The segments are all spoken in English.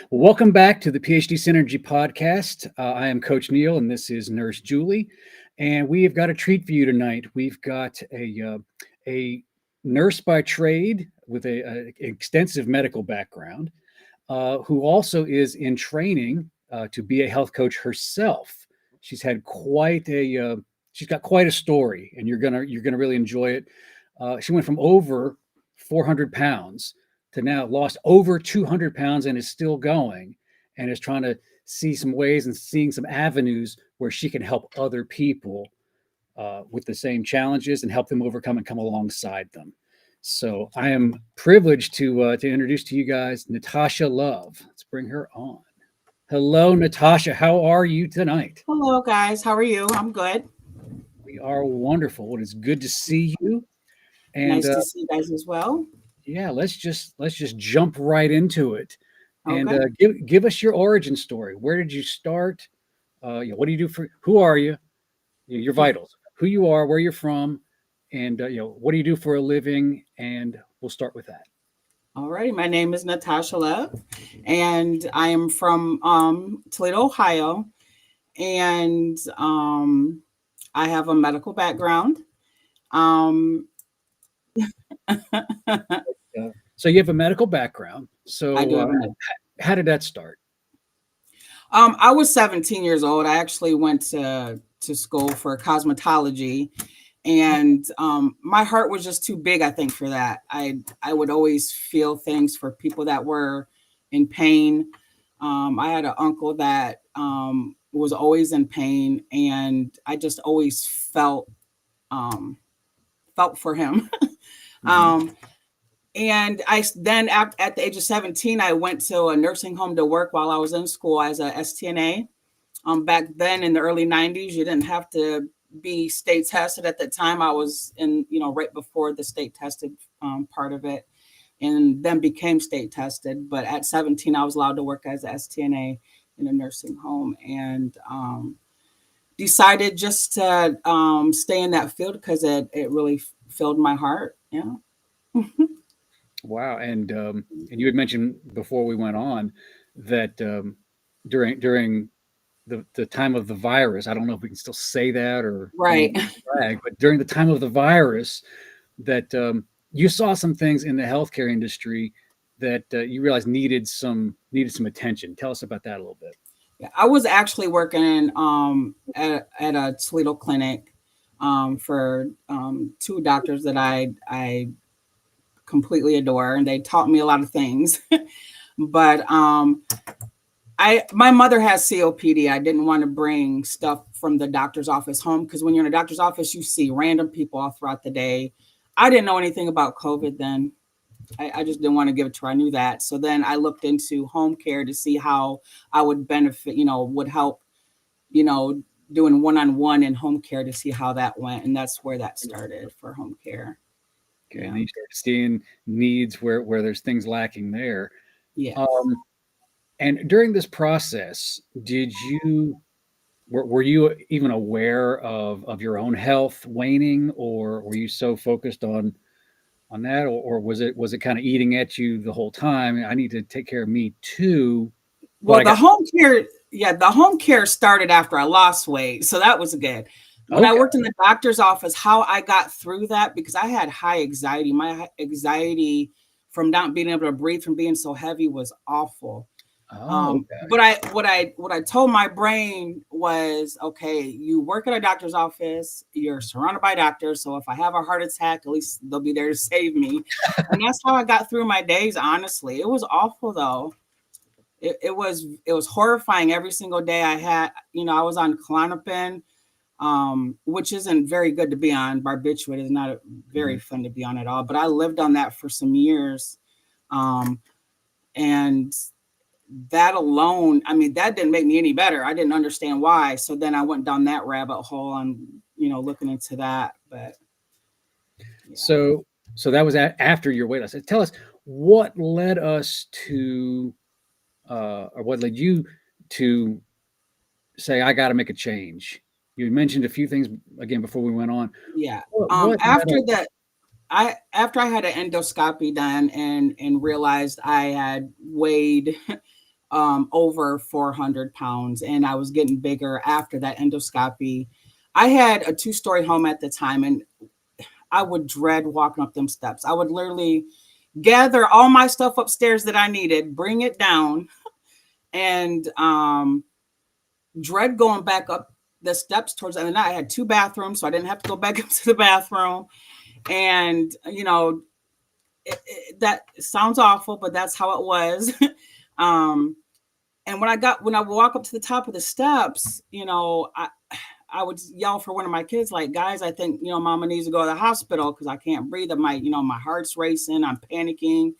Well, welcome back to the PHDsynergy podcast. I am Coach Neil, and this is Nurse Julie. And we have got a treat for you tonight. We've got a nurse by trade with a extensive medical background, who also is in training to be a health coach herself. She's had she's got quite a story, and you're gonna really enjoy it. She went from over 400 pounds to now lost over 200 pounds and is still going, and is trying to see some ways and seeing some avenues where she can help other people with the same challenges and help them overcome and come alongside them. So I am privileged to introduce to you guys Natasha Love. Let's bring her on. Hello, Natasha. How are you tonight? Hello, guys. How are you? I'm good. We are wonderful. It is good to see you. And Nice to see you guys as well. yeah, let's just jump right into it. And Okay. give us your origin story. Where did you start? What do you do for? Who are you? Your vitals. Who you are, where you're from, and what do you do for a living? And we'll start with that. All right. My name is Natasha Love, and I am from Toledo, Ohio. And I have a medical background. Um, So you have a medical background. So I do have how did that start? I was 17 years old. I actually went to school for cosmetology, and my heart was just too big, I think, for that. I would always feel things for people that were in pain. I had an uncle that was always in pain, and I just always felt for him. Mhm. And I then at the age of 17, I went to a nursing home to work while I was in school as a STNA. Back then in the early 90s, you didn't have to be state tested. At the time, I was in, right before the state tested part of it, and then became state tested. But at 17, I was allowed to work as a STNA in a nursing home, and decided just to stay in that field because it really filled my heart. Yeah. Wow. And you had mentioned before we went on that during the time of the virus, I don't know if we can still say that or Right. brag, but during the time of the virus, that you saw some things in the healthcare industry that you realized needed some attention. Tell us about that a little bit. Yeah, I was actually working at a Toledo clinic for two doctors that I completely adore, and they taught me a lot of things. But my mother has COPD. I didn't want to bring stuff from the doctor's office home because when you're in a doctor's office, you see random people all throughout the day. I didn't know anything about COVID then. I just didn't want to give it to her. I knew that. So then I looked into home care to see how I would benefit, would help, doing one-on-one in home care to see how that went. And that's where that started for home care. Okay, Yeah. and then you start seeing needs where there's things lacking there. Yes. And during this process, were you even aware of your own health waning, or were you so focused on that, or was it kind of eating at you the whole time? I need to take care of me too. But Well, I got the home care started after I lost weight. So that was good. When I okay. worked in the doctor's office, how I got through that, because I had high anxiety. My anxiety from not being able to breathe, from being so heavy, was awful. Oh, okay. But what I told my brain was, okay, you work at a doctor's office, you're surrounded by doctors. So if I have a heart attack, at least they'll be there to save me. And that's how I got through my days. Honestly, it was awful though. It was horrifying every single day. I was on Klonopin, which isn't very good to be on. Barbiturate is not very fun to be on at all. But I lived on that for some years, and that alone, that didn't make me any better. I didn't understand why. So then I went down that rabbit hole and, looking into that. But yeah. So that was after your weight loss. Tell us what led us to, or what led you to say, I got to make a change. You mentioned a few things again before we went on. Yeah. What led After us? that, after I had an endoscopy done and realized I had weighed over 400 pounds, and I was getting bigger after that endoscopy. I had a 2-story home at the time, and I would dread walking up them steps. I would literally gather all my stuff upstairs that I needed, bring it down, and dread going back up the steps towards the end of the night. I had 2 bathrooms, so I didn't have to go back up to the bathroom. And, that sounds awful, but that's how it was. And when I would walk up to the top of the steps, I would yell for one of my kids, like, guys, I think, mama needs to go to the hospital because I can't breathe. My heart's racing. I'm panicking.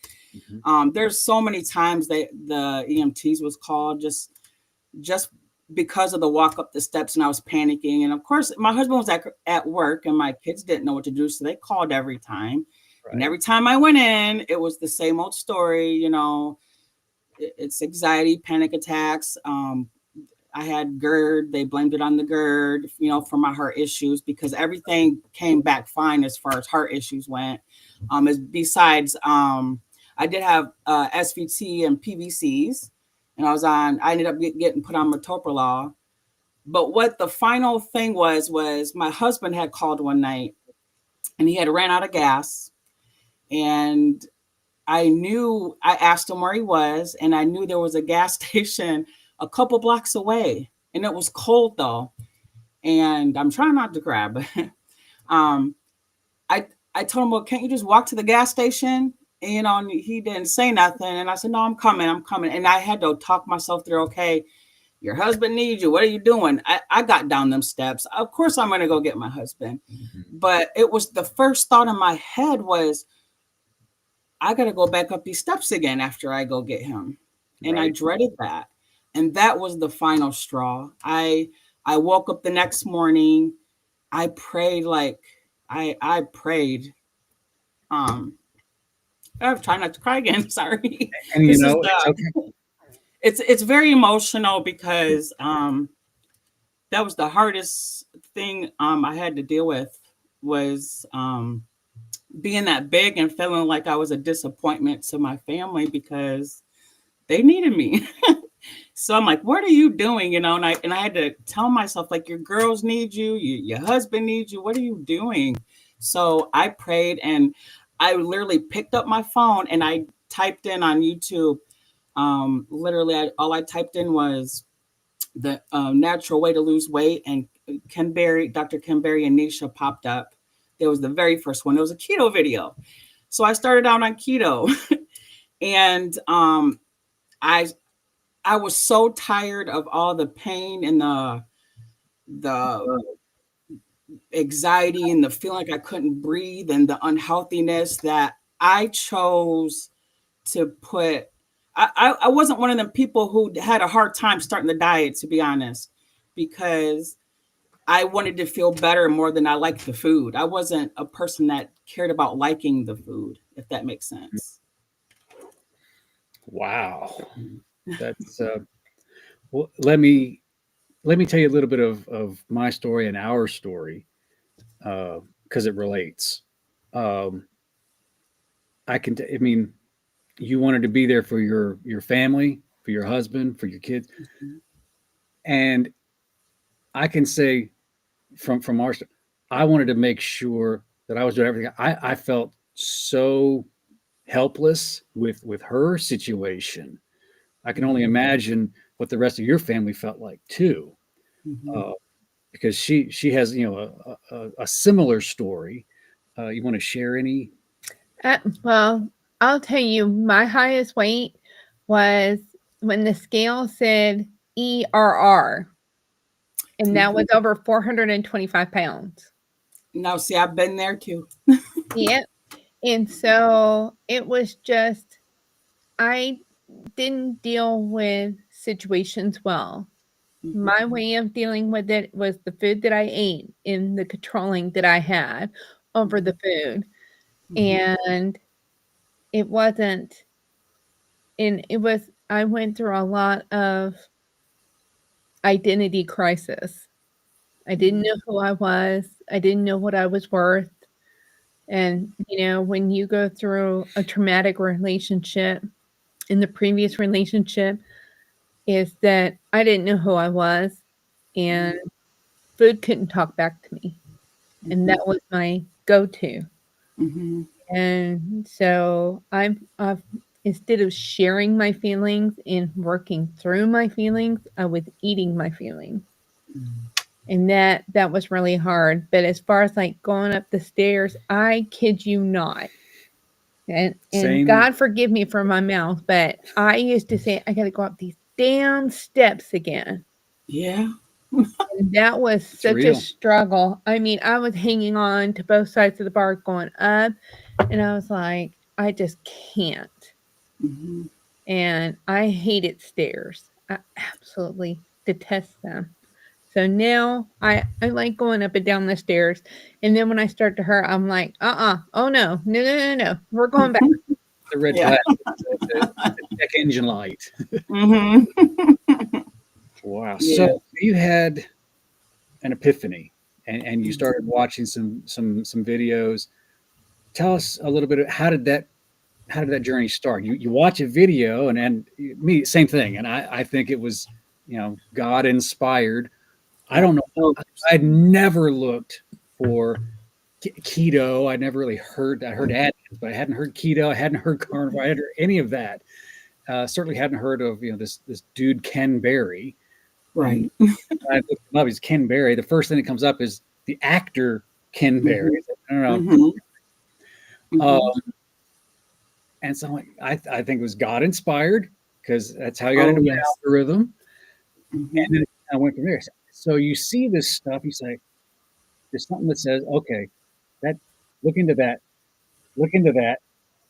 There's so many times that the EMTs was called just because of the walk up the steps, and I was panicking. And of course, my husband was at work, and my kids didn't know what to do, so they called every time. Right. And every time I went in, it was the same old story. It's anxiety, panic attacks. I had GERD. They blamed it on the GERD, for my heart issues, because everything came back fine as far as heart issues went. Besides, I did have SVT and PVCs, and I ended up getting put on metoprolol. But what the final thing was my husband had called one night, and he had ran out of gas, and I asked him where he was, and I knew there was a gas station a couple blocks away, and it was cold though. And I'm trying not to cry, but I told him, well, can't you just walk to the gas station? And, he didn't say nothing. And I said, no, I'm coming. And I had to talk myself through, okay, your husband needs you. What are you doing? I got down them steps. Of course I'm going to go get my husband. But it was the first thought in my head was, I got to go back up these steps again after I go get him. And right. I dreaded that. And that was the final straw. I woke up the next morning. I prayed I prayed. I'm trying not to cry again. Sorry. And it's okay. It's very emotional because that was the hardest thing I had to deal with was being that big and feeling like I was a disappointment to my family because they needed me. So I'm like, what are you doing? And I had to tell myself, like, your girls need you, your husband needs you. What are you doing? So I prayed, and I literally picked up my phone and I typed in on YouTube. Literally, all I typed in was the natural way to lose weight, and Dr. Ken Berry and Nisha popped up. It was the very first one. It was a keto video. So I started out on keto, and I was so tired of all the pain and the anxiety and the feeling like I couldn't breathe and the unhealthiness that I chose to put. I wasn't one of them people who had a hard time starting the diet, to be honest, because I wanted to feel better more than I liked the food. I wasn't a person that cared about liking the food, if that makes sense. Wow. That's well, let me tell you a little bit of my story and our story, because it relates. I mean, you wanted to be there for your family, for your husband, for your kids, and I can say from our story, I wanted to make sure that I was doing everything. I felt so helpless with her situation. I can only imagine what the rest of your family felt like too, because she has a similar story. You want to share any? Well, I'll tell you, my highest weight was when the scale said ERR, and that was over 425 pounds. Now, see, I've been there too. Yeah. And so it was just, I didn't deal with situations well. My way of dealing with it was the food that I ate and the controlling that I had over the food. And it wasn't, and it was, I went through a lot of identity crisis. I didn't know who I was. I didn't know what I was worth. And, when you go through a traumatic relationship, in the previous relationship, is that I didn't know who I was, and food couldn't talk back to me. And that was my go-to. Mm-hmm. And so I've instead of sharing my feelings and working through my feelings, I was eating my feelings. And that was really hard. But as far as like going up the stairs, I kid you not. And Same. God forgive me for my mouth, but I used to say I got to go up these damn steps again. Yeah. And that was It's such real. a struggle. I mean, I was hanging on to both sides of the bar going up, and I was like, I just can't. Mm-hmm. And I hated stairs. I absolutely detest them. So now I like going up and down the stairs. And then when I start to hurt, I'm like, oh no. We're going back. The red Yeah. flag, the check engine light. Mm-hmm. Wow. Yeah. So you had an epiphany and you started watching some videos. Tell us a little bit of how did that journey start? You watch a video and me, same thing. And I think it was, God inspired. I don't know. I'd never looked for keto. I never really heard. I heard Atkins, but I hadn't heard keto. I hadn't heard carnivore. I hadn't heard any of that. Certainly hadn't heard of this dude Ken Berry. Right. I looked him up. He's Ken Berry. The first thing that comes up is the actor Ken Berry. I don't know. Mm-hmm. Mm-hmm. And so I'm like, I think it was God inspired because that's how you got into the Yes. algorithm. Mm-hmm. And then I went from there. So you see this stuff. You say, there's something that says, okay, look into that,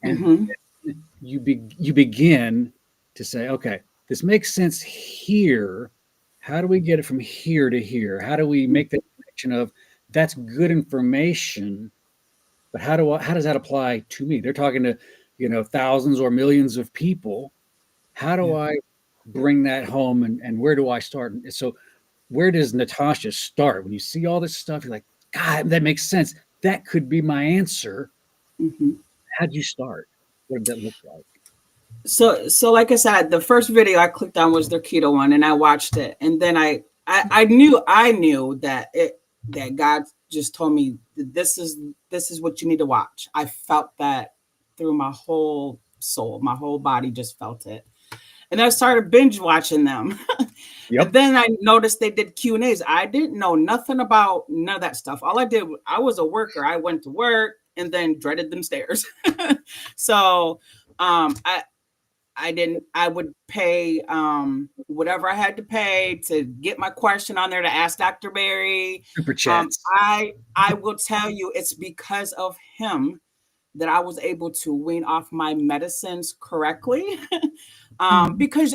and Mm-hmm. you begin to say, okay, this makes sense here. How do we get it from here to here? How do we make the connection of that's good information, but how does that apply to me? They're talking to thousands or millions of people. How do I bring that home, and where do I start? And so where does Natasha start? When you see all this stuff, you're like, God, that makes sense. That could be my answer. Mm-hmm. How'd you start? What did that look like? So like I said, the first video I clicked on was their keto one, and I watched it, and then I knew that God just told me this is what you need to watch. I felt that through my whole soul, my whole body just felt it, and I started binge watching them. Yep. And then I noticed they did Q&As. I didn't know nothing about none of that stuff. All I did, I was a worker. I went to work and then dreaded them stairs. So I would pay whatever I had to pay to get my question on there to ask Dr. Berry. Super chats. I will tell you, it's because of him that I was able to wean off my medicines correctly. Because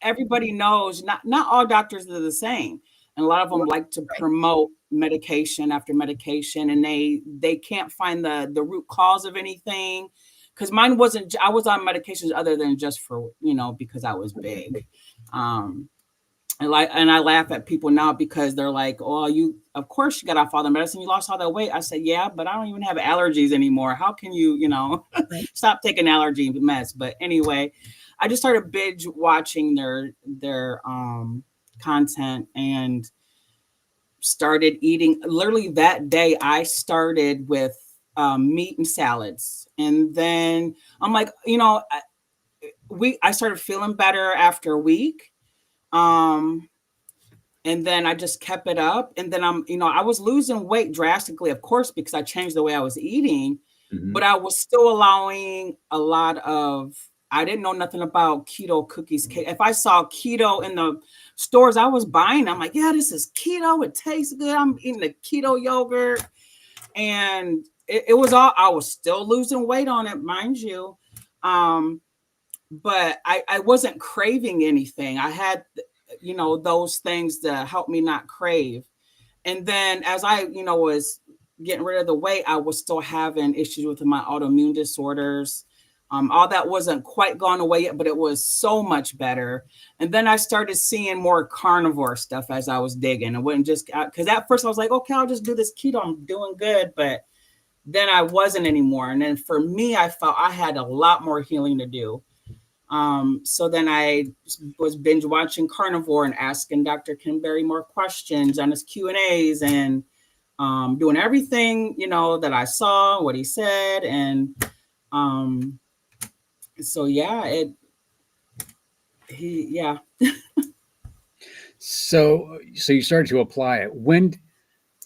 everybody knows not all doctors are the same. And a lot of them like to promote medication after medication, and they can't find the root cause of anything. Because mine wasn't, I was on medications other than just for, because I was big. And I laugh at people now because they're like, oh, of course you got off all the medicine, you lost all that weight. I said, yeah, but I don't even have allergies anymore. How can you, stop taking allergy meds? But anyway, I just started binge watching their content and started eating. Literally that day, I started with meat and salads. And then I'm like, I started feeling better after a week. And then I just kept it up. And then I was losing weight drastically, of course, because I changed the way I was eating, but I was still allowing a lot of, I didn't know nothing about keto cookies. If I saw keto in the stores, I was buying. I'm like, yeah, this is keto. It tastes good. I'm eating the keto yogurt. And it was all, I was still losing weight on it, mind you. But I wasn't craving anything. I had, those things to help me not crave. And then as I, was getting rid of the weight, I was still having issues with my autoimmune disorders. All that wasn't quite gone away yet, but it was so much better. And then I started seeing more carnivore stuff as I was digging. It wasn't just because at first I was like, okay, I'll just do this keto. I'm doing good. But then I wasn't anymore. And then for me, I felt I had a lot more healing to do. So then I was binge watching Carnivore and asking Dr. Kenberry more questions on his Q&As and doing everything, that I saw, what he said. And so, yeah, yeah. So you started to apply it when.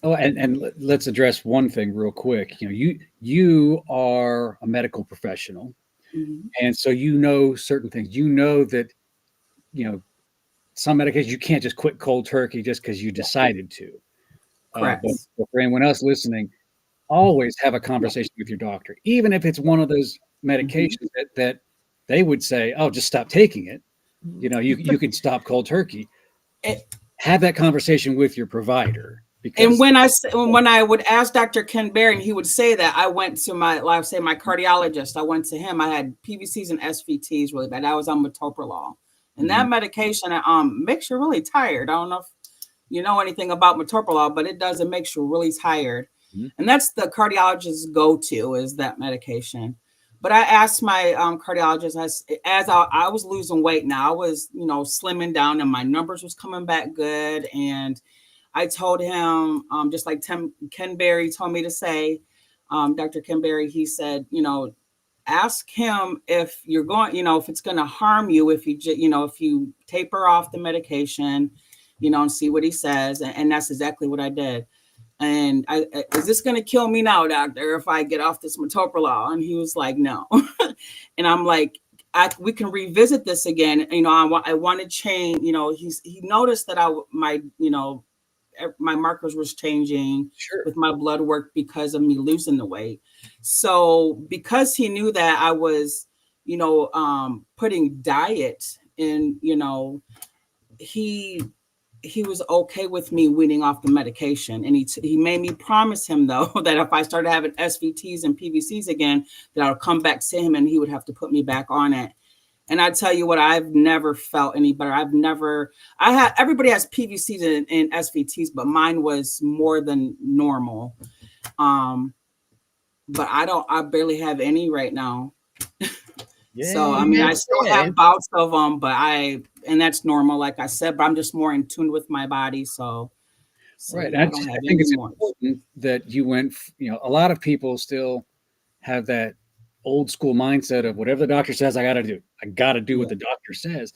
Oh, and let's address one thing real quick. You are a medical professional, Mm-hmm. and so you know certain things. You know that some medications you can't just quit cold turkey just because you decided to. Correct. But for anyone else listening, always have a conversation with your doctor, even if it's one of those medications that they would say, "Oh, just stop taking it." You could stop cold turkey. Have that conversation with your provider. And when I would ask Dr. Ken Berry, and he would say that, I went to my cardiologist. I went to him. I had PVCs and SVTs really bad. I was on metoprolol, and that medication makes you really tired. I don't know if you know anything about metoprolol, but it does. It makes you really tired, and that's the cardiologist's go-to is that medication. But I asked my cardiologist as I was losing weight. Now I was slimming down, and my numbers was coming back good, and I told him, just like Ken Berry told me to say, Dr. Ken Berry, he said, ask him if you're going, if it's going to harm you, if you taper off the medication, and see what he says. And that's exactly what I did. And is this going to kill me now, doctor, if I get off this metoprolol? And he was like, no. And I'm like, we can revisit this again. I want to change, he noticed that my markers was changing with my blood work because of me losing the weight. So because he knew that I was, putting diet in, he was okay with me weaning off the medication. And he made me promise him, though, that if I started having SVTs and PVCs again, that I'll come back to him and he would have to put me back on it. And I tell you what, I've never felt any better. Everybody has PVCs and SVTs, but mine was more than normal. But I barely have any right now. So, I still have bouts of them, and that's normal, like I said, but I'm just more in tune with my body. So right. I don't have I think it's more. important that you went, a lot of people still have that old school mindset of whatever the doctor says, I got to do what the doctor says.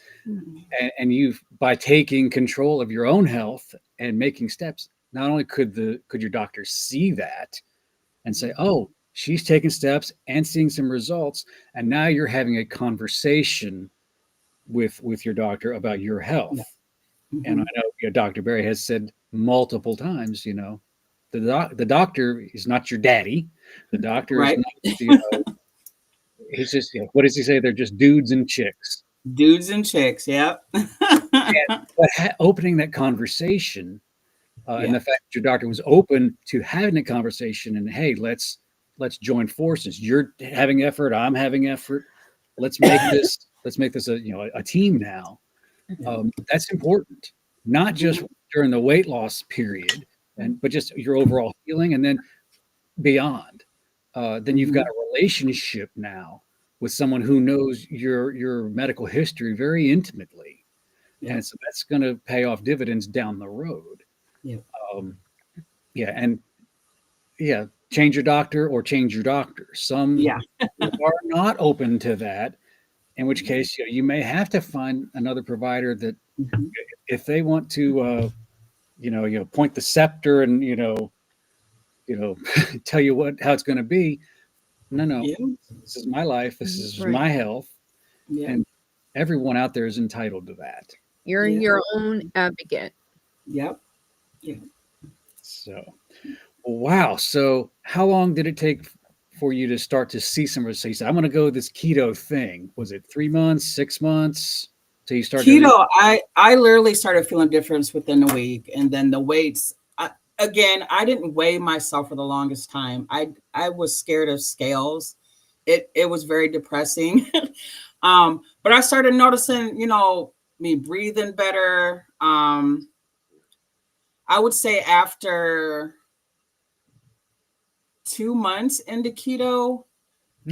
And you've, by taking control of your own health and making steps, not only could your doctor see that and say, oh, she's taking steps and seeing some results. And now you're having a conversation with your doctor about your health. And I know Dr. Berry has said multiple times, the doctor is not your daddy. The doctor is not, he's just, what does he say? They're just dudes and chicks. Dudes and chicks, yep. But opening that conversation and the fact that your doctor was open to having a conversation and, hey, let's join forces. You're having effort. I'm having effort. Let's make this a team now. That's important, not just during the weight loss period, but just your overall healing, and then beyond. Then you've got a relationship now with someone who knows your medical history very intimately, and so that's going to pay off dividends down the road. Change your doctor or change your doctor. Some are not open to that, in which case you may have to find another provider that if they want to point the scepter and tell you how it's going to be. No, this is my life, this is my health, and everyone out there is entitled to that. You're your own advocate. So wow. So how long did it take for you to start to see some results? You said, I'm going to go this keto thing. Was it 3 months, 6 months till you started? Keto, I literally started feeling difference within a week. And then the weights, I didn't weigh myself for the longest time. I was scared of scales. It was very depressing. But I started noticing, me breathing better. I would say after 2 months into keto,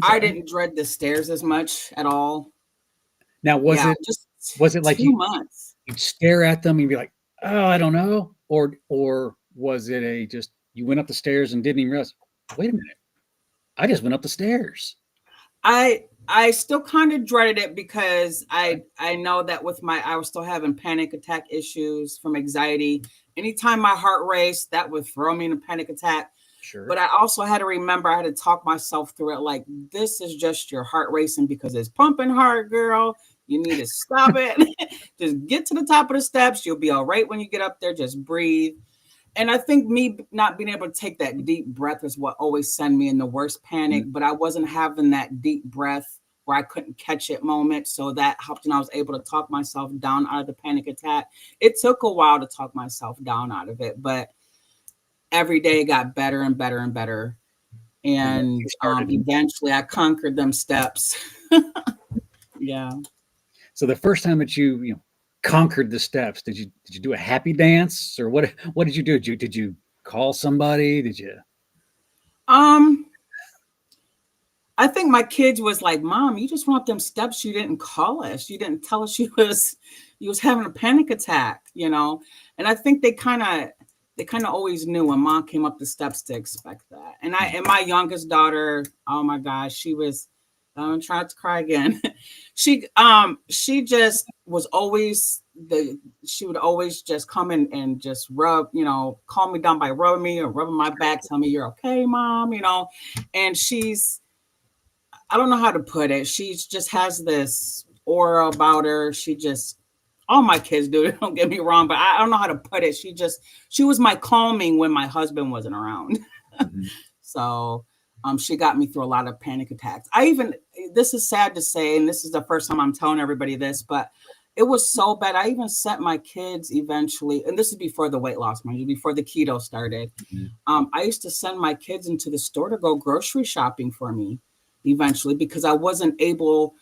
I didn't dread the stairs as much at all. Now, was Yeah, it just like 2 months. you'd stare at them and be like, oh, I don't know, or was it just you went up the stairs and didn't even realize? Wait a minute, I just went up the stairs. I still kind of dreaded it because I know that I was still having panic attack issues from anxiety. Anytime my heart raced, that would throw me in a panic attack. Sure. But I also had to remember I had to talk myself through it. Like, this is just your heart racing because it's pumping hard, girl. You need to stop it. Just get to the top of the steps. You'll be all right when you get up there. Just breathe. And I think me not being able to take that deep breath is what always sent me in the worst panic. But I wasn't having that deep breath where I couldn't catch it moment. So that helped, and I was able to talk myself down out of the panic attack. It took a while to talk myself down out of it, but every day it got better and better and better. And eventually I conquered them steps. Yeah. So the first time that you conquered the steps, did you do a happy dance, or what did you do? Did you call somebody? Did you? I think my kids was like, Mom, you just went up them steps. You didn't call us. You didn't tell us you was having a panic attack, And I think they kind of always knew when Mom came up the steps to expect that. And my youngest daughter, oh my gosh, she was, I'm trying to cry again. She just was always she would always just come in and just rub, calm me down by rubbing me or rubbing my back, tell me you're okay, Mom, and I don't know how to put it. She just has this aura about her. All my kids do it, don't get me wrong, but I don't know how to put it. She was my calming when my husband wasn't around. Mm-hmm. So she got me through a lot of panic attacks. This is sad to say, and this is the first time I'm telling everybody this, but it was so bad. I even sent my kids eventually, and this is before the weight loss, mind you, before the keto started. Mm-hmm. I used to send my kids into the store to go grocery shopping for me eventually, because I wasn't able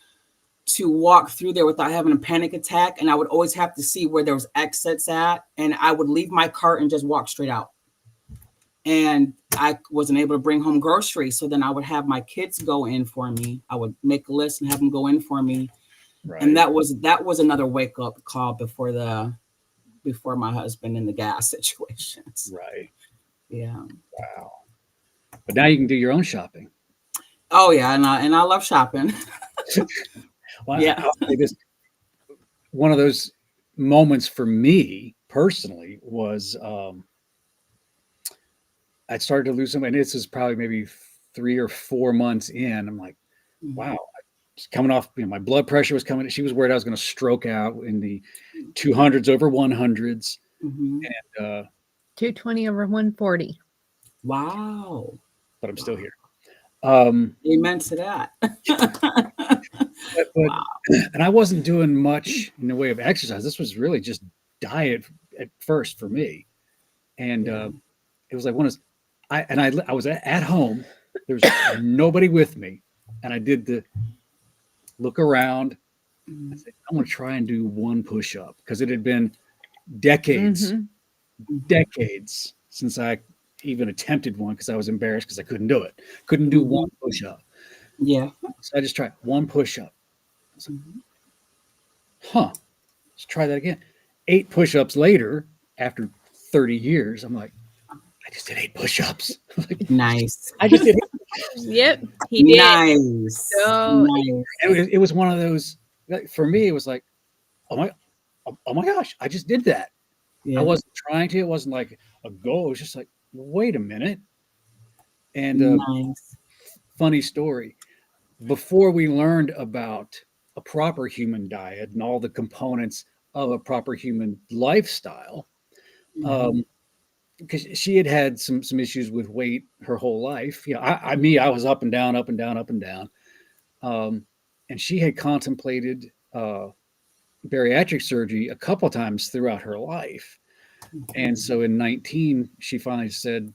to walk through there without having a panic attack. And I would always have to see where there was exits at. And I would leave my cart and just walk straight out. And I wasn't able to bring home groceries. So then I would have my kids go in for me. I would make a list and have them go in for me. Right. And that was another wake up call before my husband and the gas situations. Right. Yeah. Wow. But now you can do your own shopping. Oh yeah, and I love shopping. Well, yeah, I'll say this. One of those moments for me personally was I started to lose some, and this is probably maybe 3 or 4 months in. I'm like, wow, I was coming off. My blood pressure was coming. She was worried I was going to stroke out in the 200s over 100s, and 220 over 140. Wow! But I'm still here. Amen to that. but, wow. And I wasn't doing much in the way of exercise. This was really just diet at first for me. And it was like I was at home. There was nobody with me. And I did the look around. I said, I'm going to try and do one push-up, because it had been decades since I even attempted one, because I was embarrassed because I couldn't do it. Couldn't do one push-up. Yeah. So I just tried one push-up. I was like, let's try that again. 8 push-ups later, after 30 years, I'm like, I just did 8 push-ups. Nice. I just did 8 push-ups. Yep, he did. Nice. So nice. It was one of those, for me, it was like, oh my gosh, I just did that. Yeah. I wasn't trying to. It wasn't like a goal. It was just like, wait a minute. And nice. Funny story. Before we learned about a proper human diet and all the components of a proper human lifestyle, because she had some issues with weight her whole life. I was up and down, up and down, up and down. And she had contemplated bariatric surgery a couple times throughout her life. And so in 19, she finally said,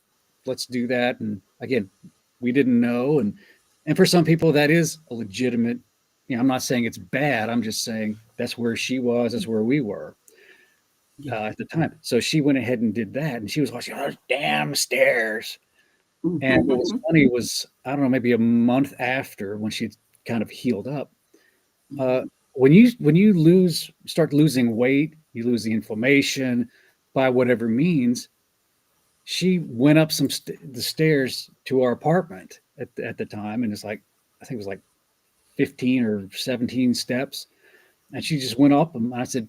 let's do that. And again, we didn't know. And for some people, that is a legitimate, I'm not saying it's bad. I'm just saying that's where she was. That's where we were at the time. So she went ahead and did that. And she was watching those damn stairs. And what was funny was, I don't know, maybe a month after, when she kind of healed up, when you start losing weight, you lose the inflammation by whatever means. She went up the stairs to our apartment at the time, and it's like, I think it was like 15 or 17 steps, and she just went up them. And I said,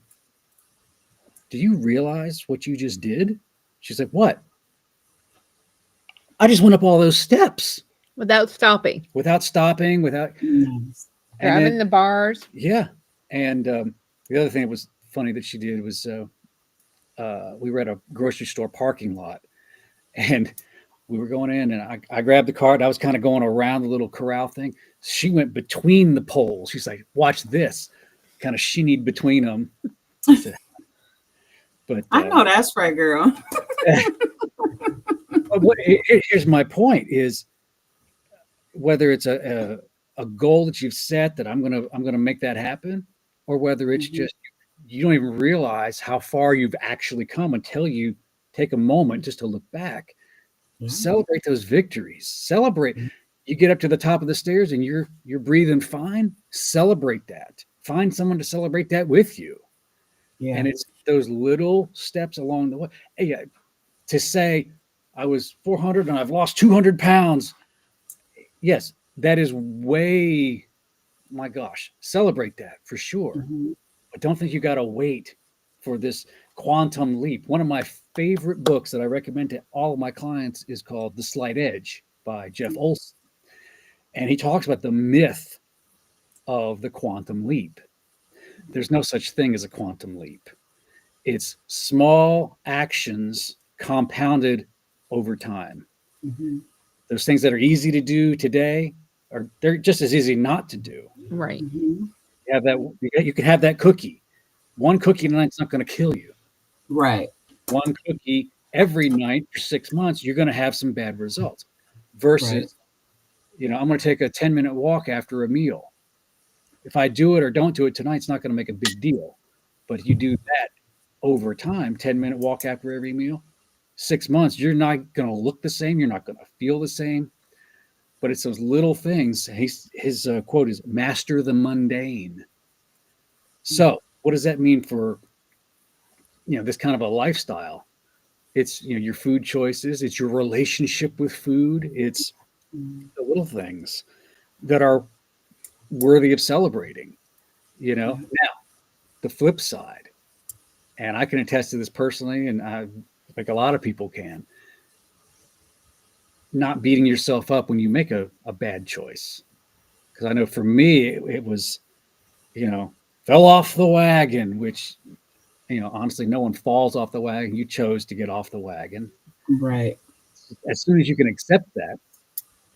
"Do you realize what you just did?" She's like, "What?" I just went up all those steps without stopping, without stopping, without Nice. grabbing the bars. Yeah, and the other thing that was funny that she did was we were at a grocery store parking lot, and we were going in, and I grabbed the cart. I was kind of going around the little corral thing. She went between the poles. She's like, "Watch this," kind of shinnied between them. But I know that's right, girl. Here's my point: is whether it's a goal that you've set that I'm gonna make that happen, or whether it's just you don't even realize how far you've actually come until you take a moment just to look back. Celebrate those victories. Celebrate. You get up to the top of the stairs and you're breathing fine. Celebrate that. Find someone to celebrate that with you. Yeah. And it's those little steps along the way. Hey, to say I was 400 and I've lost 200 pounds. Yes, that is way, my gosh, celebrate that for sure. But don't think you got to wait for this quantum leap. One of my favorite books that I recommend to all of my clients is called The Slight Edge by Jeff Olson. And he talks about the myth of the quantum leap. There's no such thing as a quantum leap. It's small actions compounded over time. Those things that are easy to do today they're just as easy not to do. Right. You have that. You can have that cookie. One cookie tonight is not going to kill you. Right. One cookie every night for 6 months, you're going to have some bad results. Versus, I'm going to take a 10-minute walk after a meal. If I do it or don't do it tonight, it's not going to make a big deal. But if you do that over time, 10-minute walk after every meal, 6 months, you're not going to look the same. You're not going to feel the same. But it's those little things. His quote is, "Master the mundane." So what does that mean for, this kind of a lifestyle? It's, your food choices. It's your relationship with food. It's the little things that are worthy of celebrating, Now, the flip side, and I can attest to this personally, and I think a lot of people can, not beating yourself up when you make a bad choice. Because I know for me, it was, fell off the wagon, which, honestly, no one falls off the wagon. You chose to get off the wagon. Right. As soon as you can accept that,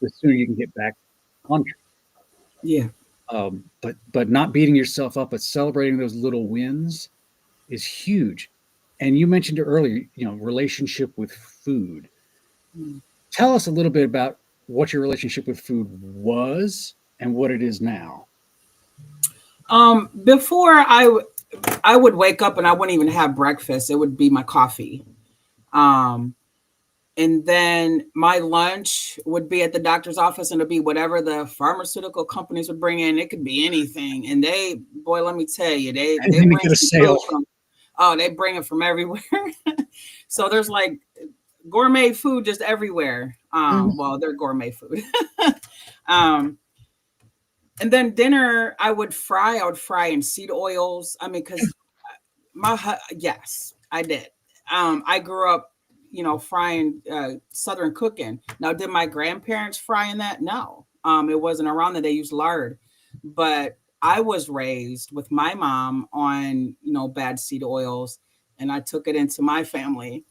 the sooner you can get back on track. Yeah. But not beating yourself up, but celebrating those little wins is huge. And you mentioned it earlier, relationship with food. Tell us a little bit about what your relationship with food was and what it is now. Before I would wake up and I wouldn't even have breakfast. It would be my coffee. And then my lunch would be at the doctor's office, and it'd be whatever the pharmaceutical companies would bring in. It could be anything. And let me tell you, they bring get a sale. They bring it from everywhere. So there's like gourmet food just everywhere. Well, they're gourmet food. And then dinner, I would fry in seed oils. I mean, because yes, I did. I grew up, frying Southern cooking. Now, did my grandparents fry in that? No. It wasn't around that. They used lard. But I was raised with my mom on, bad seed oils, and I took it into my family.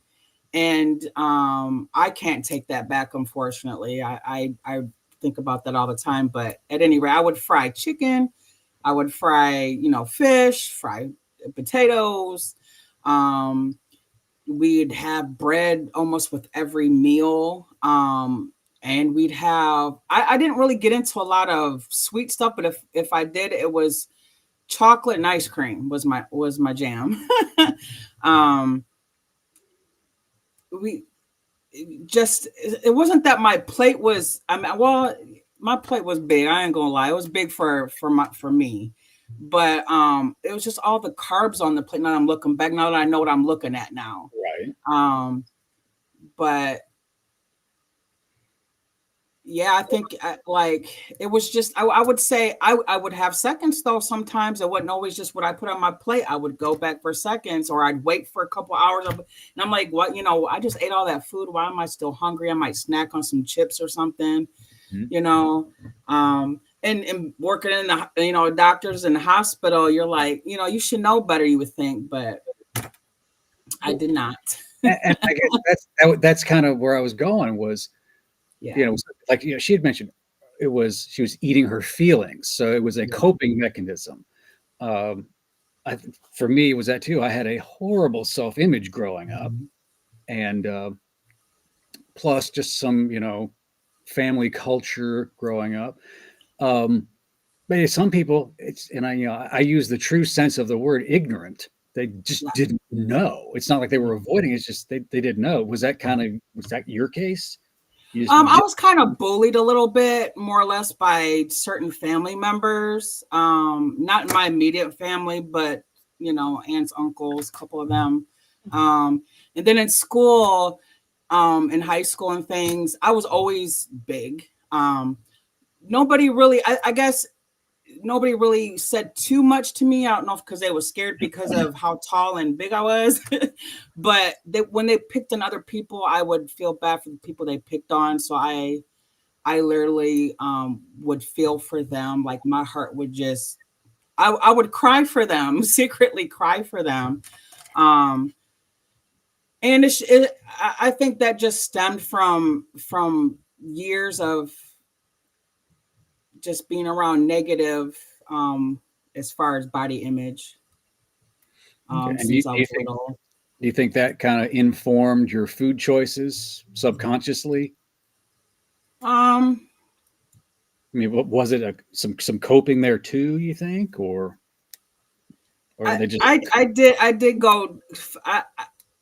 And I can't take that back, unfortunately. I think about that all the time. But at any rate, I would fry chicken. I would fry, fish, fry potatoes. We'd have bread almost with every meal. And we'd have, I didn't really get into a lot of sweet stuff, but if I did, it was chocolate and ice cream was my jam. It wasn't that my plate was, my plate was big. I ain't gonna lie. It was big for me. but it was just all the carbs on the plate. Now I'm looking back, now that I know what I'm looking at now. Right. But yeah, I think it was just, I would say I would have seconds though. Sometimes it wasn't always just what I put on my plate. I would go back for seconds, or I'd wait for a couple hours and I'm like, what, I just ate all that food. Why am I still hungry? I might snack on some chips or something, and working in the, doctors in the hospital, you're like, you should know better, you would think, but I did not. And I guess that's kind of where I was going was, Yeah. like, she had mentioned she was eating her feelings. So it was a coping mechanism. For me, it was that too. I had a horrible self-image growing up, and plus just some, family culture growing up. But some people, I use the true sense of the word ignorant. They just didn't know. It's not like they were avoiding. It's just they didn't know. Was that your case? I was kind of bullied a little bit, more or less, by certain family members. Not in my immediate family, but aunts, uncles, a couple of them. And then in school, in high school and things, I was always big. Nobody really, I guess, nobody really said too much to me. I don't know if because they were scared because of how tall and big I was. But when they picked on other people, I would feel bad for the people they picked on. So I literally would feel for them. Like my heart would just, I would cry for them, secretly cry for them. And I think that just stemmed from years of just being around negative, as far as body image, since I was little. Do you think that kind of informed your food choices subconsciously? I mean, was it some coping there too, you think, or they just? I did go.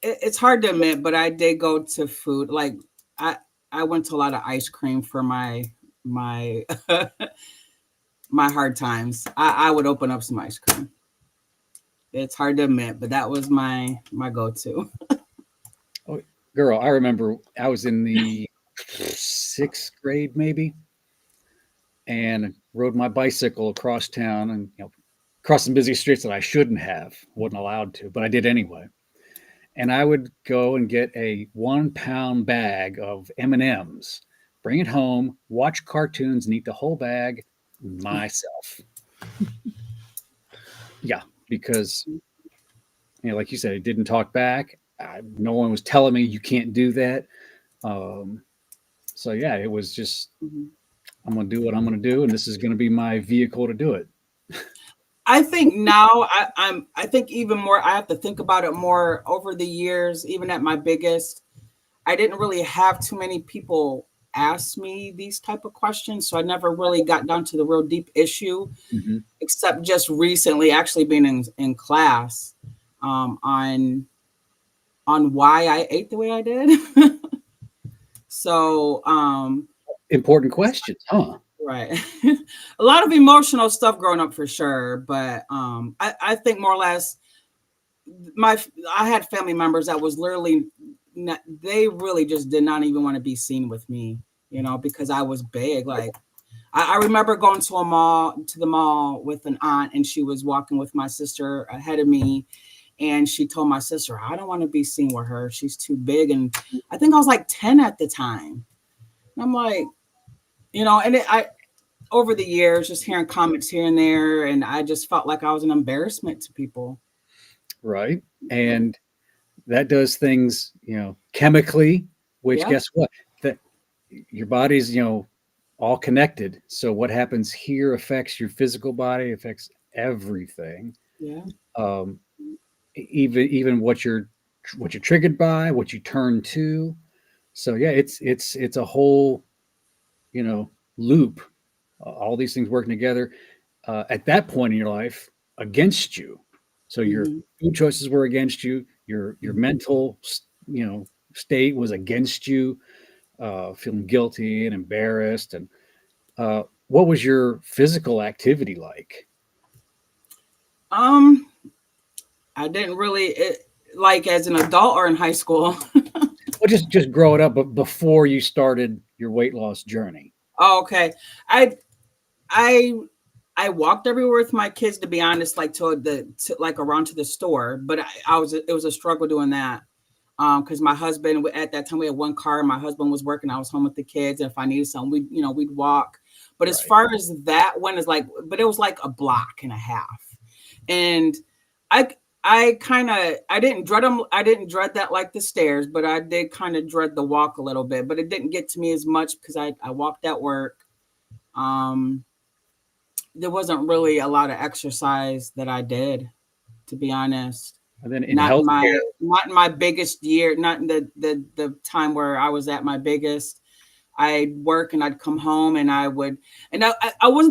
It's hard to admit, but I did go to food. Like I went to a lot of ice cream for my my hard times. I would open up some ice cream. It's hard to admit, but that was my go-to. Oh, girl, I remember I was in the 6th grade maybe, and rode my bicycle across town, and across some busy streets that I shouldn't have, wasn't allowed to, but I did anyway. And I would go and get a 1-pound bag of M&Ms, bring it home, watch cartoons, and eat the whole bag myself. Yeah, because like you said, it didn't talk back. No one was telling me you can't do that. So yeah, it was just, I'm going to do what I'm going to do, and this is going to be my vehicle to do it. I think now I think even more, I have to think about it more over the years. Even at my biggest, I didn't really have too many people ask me these type of questions. So I never really got down to the real deep issue, except just recently actually being in class, on why I ate the way I did. So important questions, huh? Right. A lot of emotional stuff growing up for sure. But I think more or less I had family members that was literally they really just did not even want to be seen with me, because I was big. Like I remember going to the mall with an aunt, and she was walking with my sister ahead of me. And she told my sister, I don't want to be seen with her. She's too big. And I think I was like 10 at the time. And I'm like, and over the years, just hearing comments here and there, and I just felt like I was an embarrassment to people. Right. And that does things, chemically, which guess what? That your body's, all connected. So what happens here affects your physical body, affects everything. Yeah. Even what you're triggered by, what you turn to. So yeah, it's a whole, loop. All these things working together at that point in your life against you. So your food choices were against you. Your mental, state was against you. Feeling guilty and embarrassed. And what was your physical activity like? I didn't really like as an adult or in high school. Well, just grow it up, but before you started your weight loss journey. Oh, okay. I I I walked everywhere with my kids, to be honest, like like around to the store, but it was a struggle doing that. Because my husband at that time we had one car. My husband was working. I was home with the kids, and if I needed something, we'd walk. But as Right. far as that one is like, but it was like a block and a half, and I I didn't dread them. I didn't dread that like the stairs, but I did kind of dread the walk a little bit. But it didn't get to me as much because I walked at work. Um, there wasn't really a lot of exercise that I did, to be honest. And then in healthcare, Not in my biggest year, not in the time where I was at my biggest. I'd work and I'd come home and I wasn't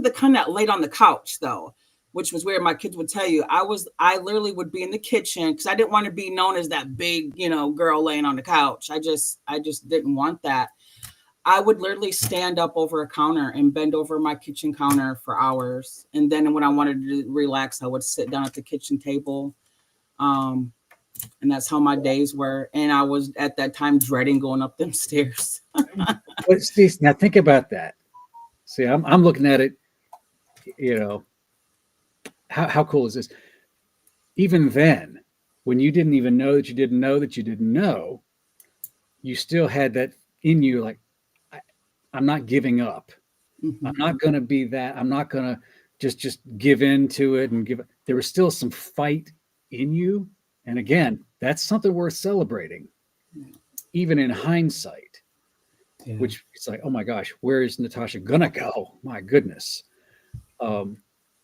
the kind that laid on the couch though, which was where my kids would tell you I literally would be in the kitchen because I didn't want to be known as that big, girl laying on the couch. I just didn't want that. I would literally stand up over a counter and bend over my kitchen counter for hours. And then when I wanted to relax, I would sit down at the kitchen table. And that's how my days were. And I was at that time dreading going up them stairs. but see, now think about that. See, I'm looking at it, how cool is this? Even then, when you didn't even know that you didn't know that you didn't know, you still had that in you, like, I'm not giving up. Mm-hmm. I'm not going to be that. I'm not going to just give in to it and give it. There was still some fight in you. And again, that's something worth celebrating, even in hindsight, which it's like, oh my gosh, where is Natasha going to go? My goodness.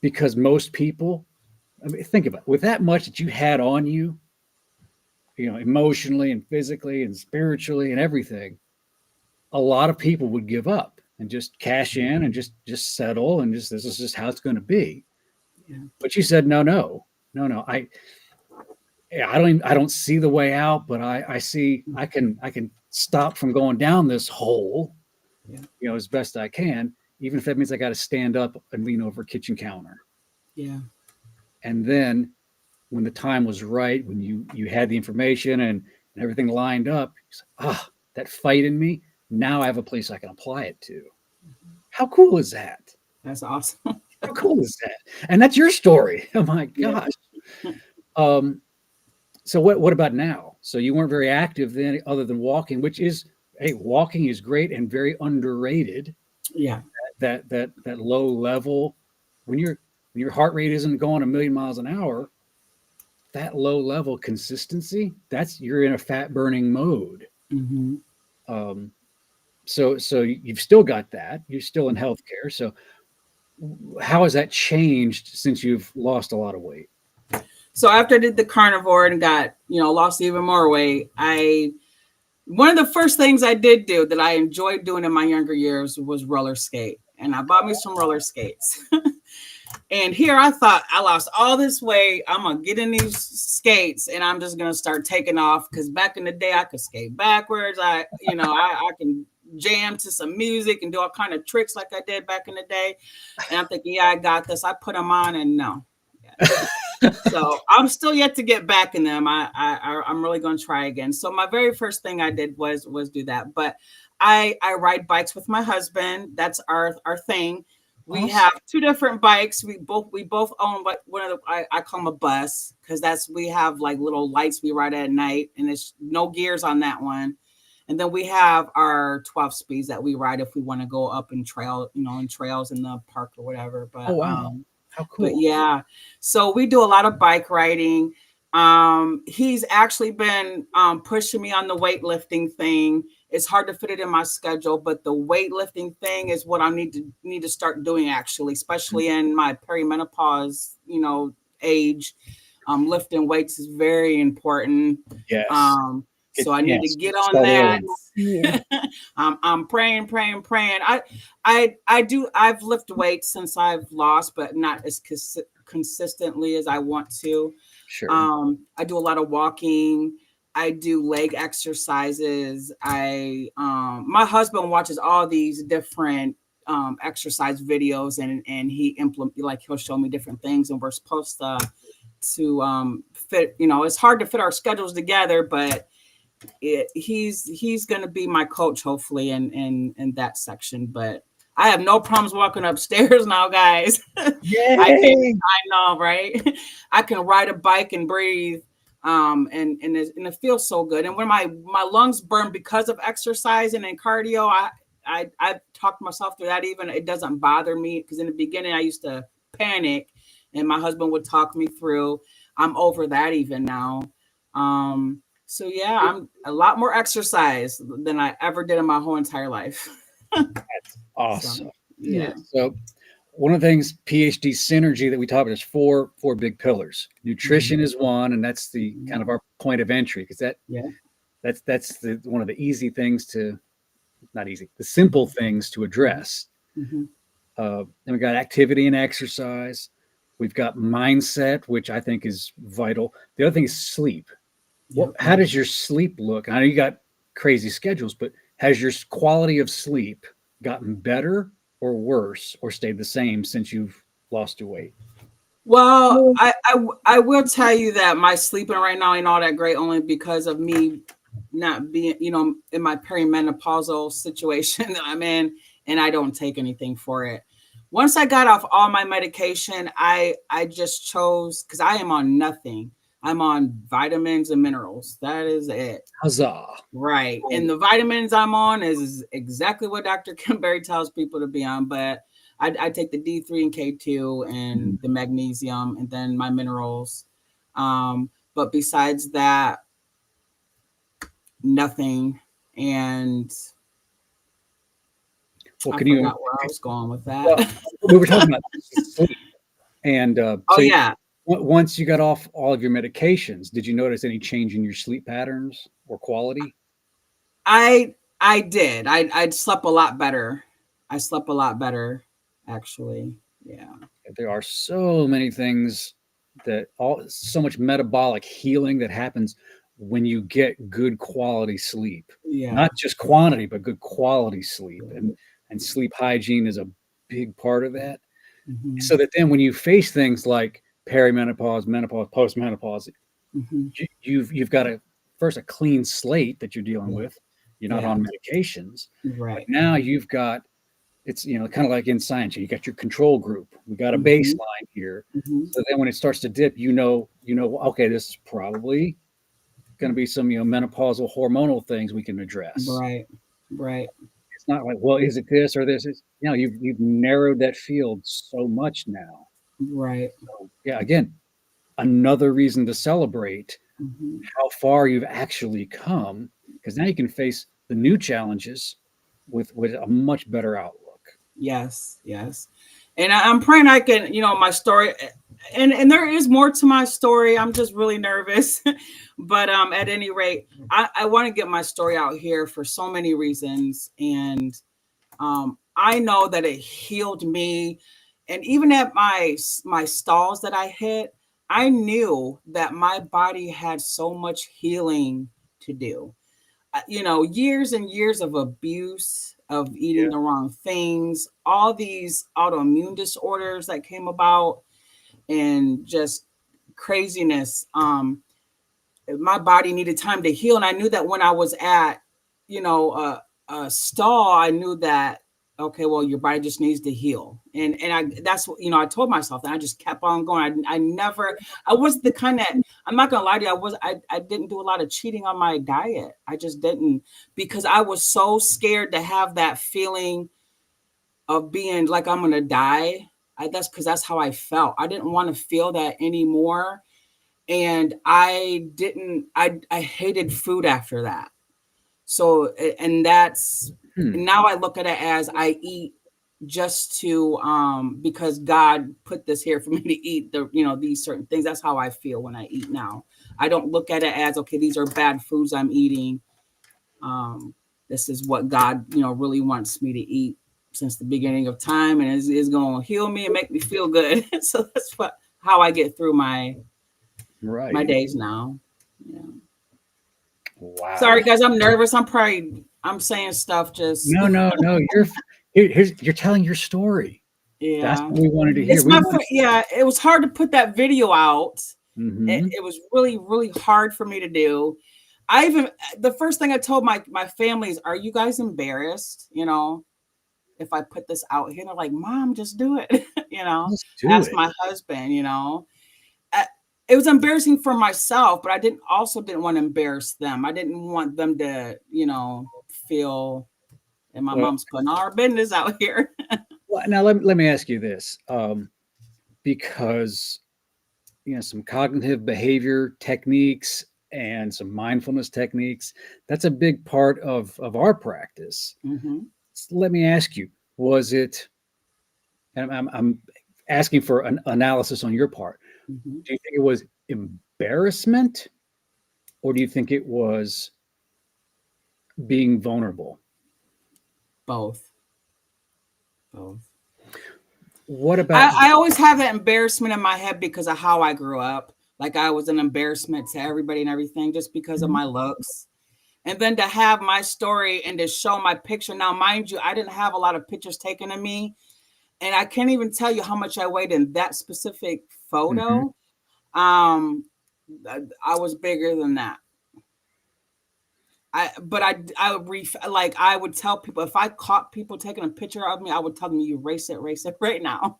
Because most people, I mean, think about it, with that much that you had on you, emotionally and physically and spiritually and everything, a lot of people would give up and just cash in and just settle and this is just how it's going to be. Yeah. But you said, no. I don't see the way out, but I see I can stop from going down this hole, as best I can, even if that means I got to stand up and lean over a kitchen counter. Yeah. And then when the time was right, when you had the information and everything lined up, that fight in me, now I have a place I can apply it to. How cool is that? That's awesome. How cool is that? And that's your story. Oh my gosh. Yeah. So what about now? So you weren't very active then, other than walking, which is, hey, walking is great and very underrated. Yeah. That low level, when your heart rate isn't going 1,000,000 miles an hour, that low level consistency, you're in a fat burning mode. Mm-hmm. So you've still got that. You're still in healthcare. So how has that changed since you've lost a lot of weight? So after I did the carnivore and got, lost even more weight, one of the first things I did do that I enjoyed doing in my younger years was roller skate. And I bought me some roller skates. And here I thought I lost all this weight. I'm going to get in these skates and I'm just going to start taking off. Because back in the day, I could skate backwards. I can jam to some music and do all kind of tricks like I did back in the day. And I'm thinking, I got this. I put them on and no. So I'm still yet to get back in them. I'm really going to try again. So my very first thing I did was do that. But I ride bikes with my husband. That's our thing. We awesome. Have two different bikes. We both own one of the, I call them a bus because we have like little lights we ride at night and there's no gears on that one. And then we have our 12 speeds that we ride if we want to go up in trails in the park or whatever. But wow. How cool. But yeah, so we do a lot of bike riding. He's actually been pushing me on the weightlifting thing. It's hard to fit it in my schedule, but the weightlifting thing is what I need to start doing actually, especially in my perimenopause, age. Lifting weights is very important. Yes. So I need to get on that. Yeah. I'm praying. I've lifted weights since I've lost, but not as consistently as I want to. Sure. I do a lot of walking. I do leg exercises. My husband watches all these different exercise videos, and he'll show me different things, and we're supposed to fit, it's hard to fit our schedules together, but he's going to be my coach, hopefully, in that section. But I have no problems walking upstairs now, guys. I know, right? I can ride a bike and breathe. And it feels so good. And when my lungs burn because of exercising and cardio, I talked myself through that. Even it doesn't bother me, because in the beginning I used to panic, and my husband would talk me through. I'm over that even now. So yeah, I'm a lot more exercise than I ever did in my whole entire life. That's awesome. So, yeah. So one of the things PHDsynergy that we talk about is four big pillars. Nutrition is one, and that's the kind of our point of entry, because that's one of the easy things to, not easy, the simple things to address. Then we got activity and exercise. We've got mindset, which I think is vital. The other thing is sleep. How does your sleep look? I know you got crazy schedules, but has your quality of sleep gotten better or worse, or stayed the same since you've lost your weight? Well, I will tell you that my sleeping right now ain't all that great, only because of me not being, in my perimenopausal situation that I'm in, and I don't take anything for it. Once I got off all my medication, I just chose, because I am on nothing. I'm on vitamins and minerals. That is it. Huzzah. Right. And the vitamins I'm on is exactly what Dr. Kim Berry tells people to be on. But I take the D3 and K2 and the magnesium, and then my minerals. But besides that, nothing. And I forgot where I was going with that. Well, we were talking about sleep. And once you got off all of your medications, did you notice any change in your sleep patterns or quality? I did. I slept a lot better. I slept a lot better, actually. Yeah. There are so many things so much metabolic healing that happens when you get good quality sleep. Yeah. Not just quantity, but good quality sleep. And sleep hygiene is a big part of that. So that then when you face things like perimenopause, menopause, postmenopause, you've got a clean slate that you're dealing with. You're not on medications. Right. But now you've got, it's, kind of like in science, you got your control group. We got a baseline here. So then when it starts to dip, okay, this is probably going to be some, menopausal hormonal things we can address. Right. It's not like, well, is it this or this? It's, you've narrowed that field so much now. Right. So, yeah, again, another reason to celebrate how far you've actually come, because now you can face the new challenges with a much better outlook. Yes. And I'm praying I can, my story, and there is more to my story. I'm just really nervous, but at any rate, I want to get my story out here for so many reasons. And I know that it healed me. And even at my stalls that I hit, I knew that my body had so much healing to do. Years and years of abuse, of eating the wrong things, all these autoimmune disorders that came about, and just craziness. My body needed time to heal. And I knew that when I was at, a stall, I knew that, okay, well, your body just needs to heal. And that's what, I told myself that. I just kept on going. I wasn't the kind that, I'm not going to lie to you. I didn't do a lot of cheating on my diet. I just didn't, because I was so scared to have that feeling of being like, I'm going to die. That's how I felt. I didn't want to feel that anymore. And I hated food after that. So, and that's, now I look at it as I eat just to, because God put this here for me to eat these certain things. That's how I feel when I eat now. I don't look at it as, okay, these are bad foods I'm eating. This is what God, really wants me to eat since the beginning of time, and is going to heal me and make me feel good. So that's how I get through my days now. Yeah. Wow. Sorry, guys, I'm nervous. I'm saying stuff just. No. you're telling your story. That's Yeah. what we wanted to hear. It's my yeah, it was hard to put that video out. Mhm. It was really, really hard for me to do. The first thing I told my family is, are you guys embarrassed? You know, if I put this out here, they're like, Mom, just do it. You know, Just do ask it. my husband, you know. It was embarrassing for myself, but I didn't want to embarrass them. I didn't want them to, you know, feel and my Well, mom's putting all our business out here. now let me ask you this, because some cognitive behavior techniques and some mindfulness techniques, that's a big part of our practice. Mm-hmm. So let me ask you, was it, and I'm asking for an analysis on your part. Mm-hmm. Do you think it was embarrassment, or do you think it was being vulnerable? Both. Both. What about I always have that embarrassment in my head because of how I grew up. Like I was an embarrassment to everybody and everything just because of my looks. And then to have my story and to show my picture. Now, mind you, I didn't have a lot of pictures taken of me. And I can't even tell you how much I weighed in that specific photo. I was bigger than that. I would tell people, if I caught people taking a picture of me, I would tell them, you erase it right now.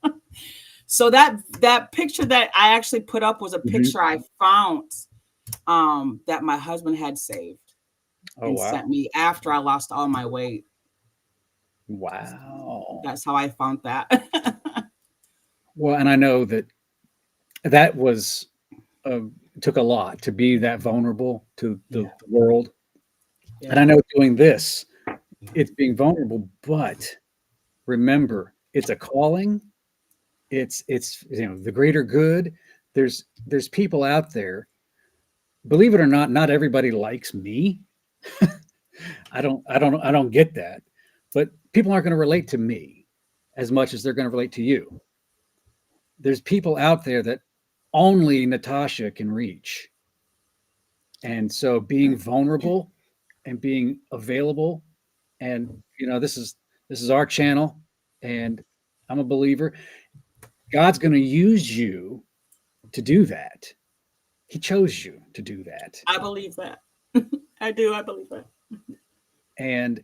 So that picture that I actually put up was a picture I found that my husband had saved and sent me after I lost all my weight. Wow. That's how I found that. Well, and I know that was took a lot to be that vulnerable to the world. Yeah. And I know doing this, it's being vulnerable, but remember, it's a calling. It's the greater good. There's people out there. Believe it or not, not everybody likes me. I don't get that. But people aren't going to relate to me as much as they're going to relate to you. There's people out there that only Natasha can reach. And so being vulnerable and being available, and this is our channel, and I'm a believer. God's going to use you to do that. He chose you to do that. I believe that. I do. I believe that. And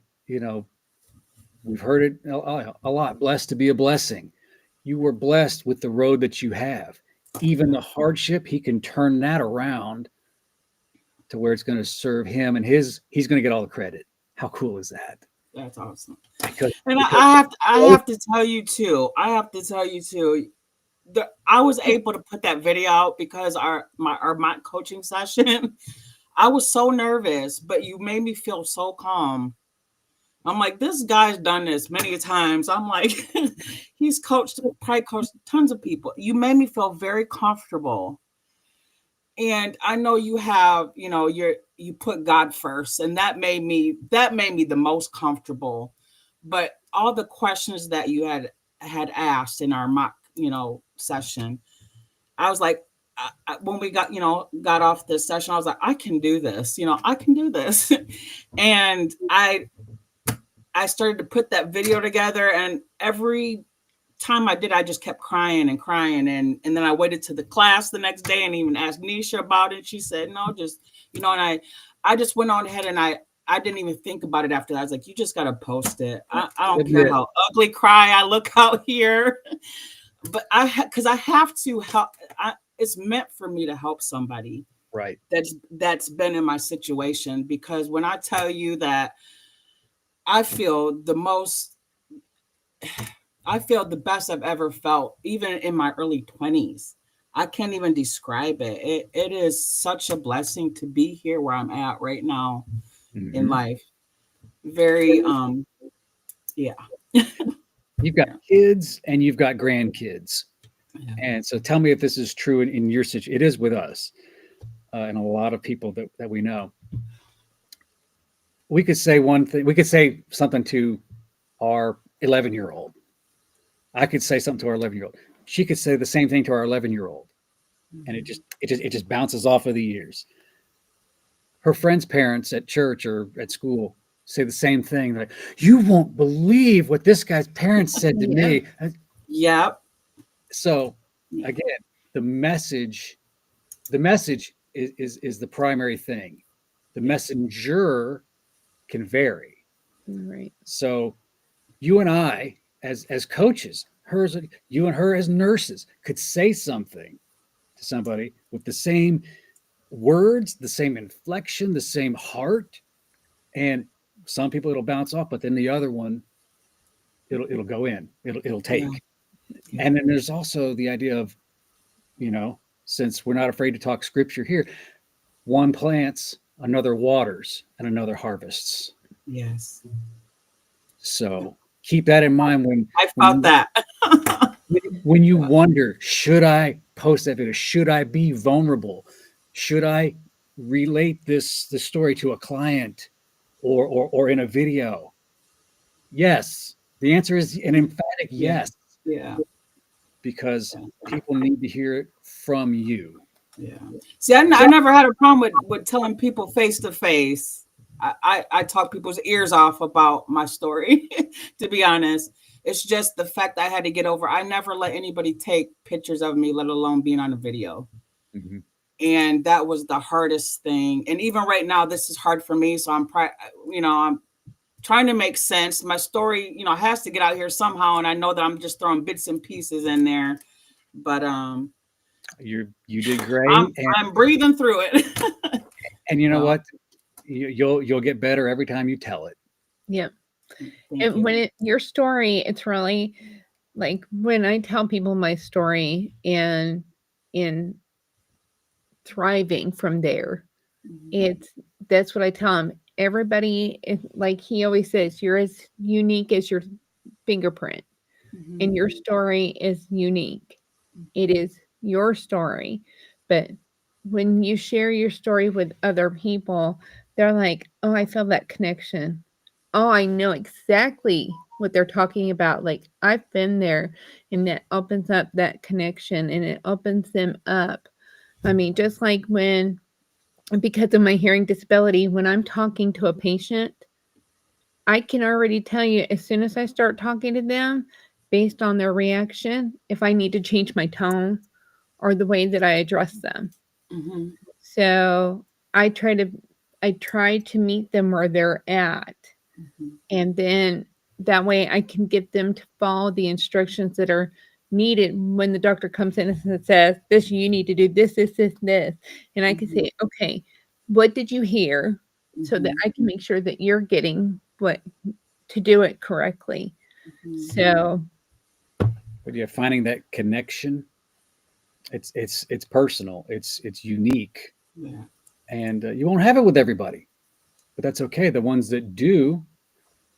we've heard it a lot. Blessed to be a blessing. You were blessed with the road that you have. Even the hardship, he can turn that around to where it's going to serve him, and he's going to get all the credit. How cool is that? That's awesome. Because I have to tell you too. I was able to put that video out because our mock coaching session. I was so nervous, but you made me feel so calm. I'm like, this guy's done this many times. I'm like, he's probably coached tons of people. You made me feel very comfortable. And I know you have, you put God first, and that made me the most comfortable. But all the questions that you had asked in our mock, session, I was like, when we got off this session, I was like, I can do this. I can do this. And I started to put that video together, and every time I did, I just kept crying and crying. And then I waited to the class the next day and even asked Nisha about it. She said, no, just, and I just went on ahead and I didn't even think about it after that. I was like, you just got to post it. I don't care how ugly cry I look out here, but because I have to help. It's meant for me to help somebody. Right. That's been in my situation, because when I tell you that I feel the best I've ever felt, even in my early 20s. I can't even describe it. It is such a blessing to be here where I'm at right now in life. Very, yeah. You've got kids and you've got grandkids. Yeah. And so tell me if this is true in your situation. It is with us and a lot of people that we know. We could say one thing. We could say something to our 11-year-old. I could say something to our 11-year-old. She could say the same thing to our 11-year-old. And it just bounces off of the years. Her friends' parents at church or at school say the same thing. Like, you won't believe what this guy's parents said to me. Yep. So again, the message is the primary thing. The messenger can vary. Right. So you and I, as coaches, you and her as nurses, could say something to somebody with the same words, the same inflection, the same heart, and some people it'll bounce off, but then the other one, it'll go in, it'll take. Yeah. And then there's also the idea of, since we're not afraid to talk scripture here, one plants, another waters, and another harvests. Yes. So keep that in mind I felt that. when you wonder, should I post that video? Should I be vulnerable? Should I relate the story to a client or in a video? Yes. The answer is an emphatic yes. Yeah. Because people need to hear it from you. Yeah. See, I never had a problem with telling people face to face. I talk people's ears off about my story, to be honest. It's just the fact I had to get over. I never let anybody take pictures of me, let alone being on a video. Mm-hmm. And that was the hardest thing. And even right now, this is hard for me. So I'm trying to make sense. My story, has to get out here somehow. And I know that I'm just throwing bits and pieces in there. But you did great. I'm breathing through it. And you know what? You'll get better every time you tell it. Yeah. And when your story, it's really like when I tell people my story and in thriving from there, that's what I tell them. Everybody, like he always says, you're as unique as your fingerprint, and your story is unique. It is your story. But when you share your story with other people, they're like, oh, I feel that connection. Oh, I know exactly what they're talking about. Like, I've been there, and that opens up that connection, and it opens them up. I mean, just like because of my hearing disability, when I'm talking to a patient, I can already tell you as soon as I start talking to them, based on their reaction, if I need to change my tone or the way that I address them. Mm-hmm. So I try to meet them where they're at. And then that way I can get them to follow the instructions that are needed when the doctor comes in and says, this, you need to do this, this, this, this. And I can say, okay, what did you hear? So that I can make sure that you're getting what to do it correctly. So. But yeah, finding that connection, it's personal, it's unique. Yeah. And you won't have it with everybody, but that's okay. The ones that do,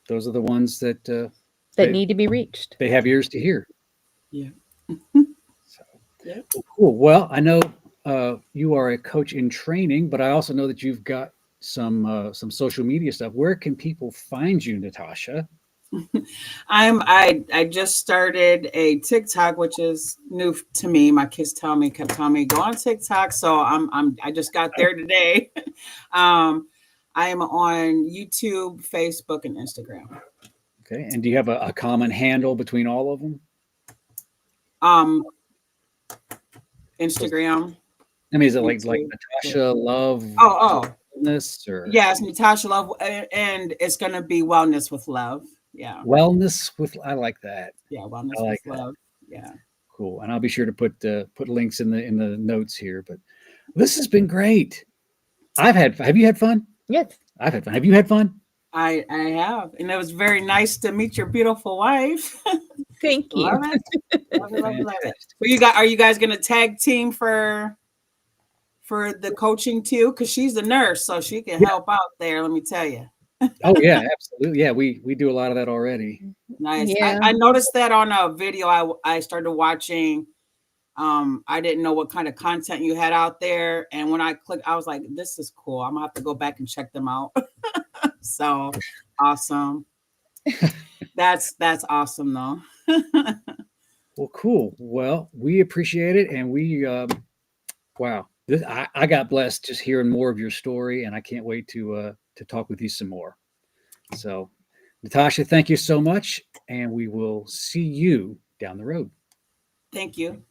those are the ones that need to be reached. They have ears to hear. Yeah. So, cool. Well, I know you are a coach in training, but I also know that you've got some social media stuff. Where can people find you, Natasha? I just started a TikTok, which is new to me. My kids kept telling me go on TikTok. So I just got there today. I am on YouTube, Facebook, and Instagram. Okay. And do you have a common handle between all of them? Instagram. I mean, is it like Natasha Love? Wellness or? Yes, Natasha Love, and it's gonna be Wellness with Love. Yeah. Wellness with, I like that. Yeah, Wellness with Love. Yeah. Cool. And I'll be sure to put links in the notes here. But this has been great. Have you had fun? Yes. I've had fun. Have you had fun? I have. And it was very nice to meet your beautiful wife. Thank you. Love it. Love it. Are you guys gonna tag team for the coaching too? Because she's a nurse, so she can help out there, let me tell you. Oh yeah, absolutely. Yeah, we do a lot of that already. Nice. Yeah. I noticed that on a video I started watching. I didn't know what kind of content you had out there, and when I clicked, I was like, this is cool. I'm gonna have to go back and check them out. So awesome. That's awesome though. Well, cool. Well, we appreciate it, and we wow. I got blessed just hearing more of your story, and I can't wait to talk with you some more. So, Natasha, thank you so much, and we will see you down the road. Thank you.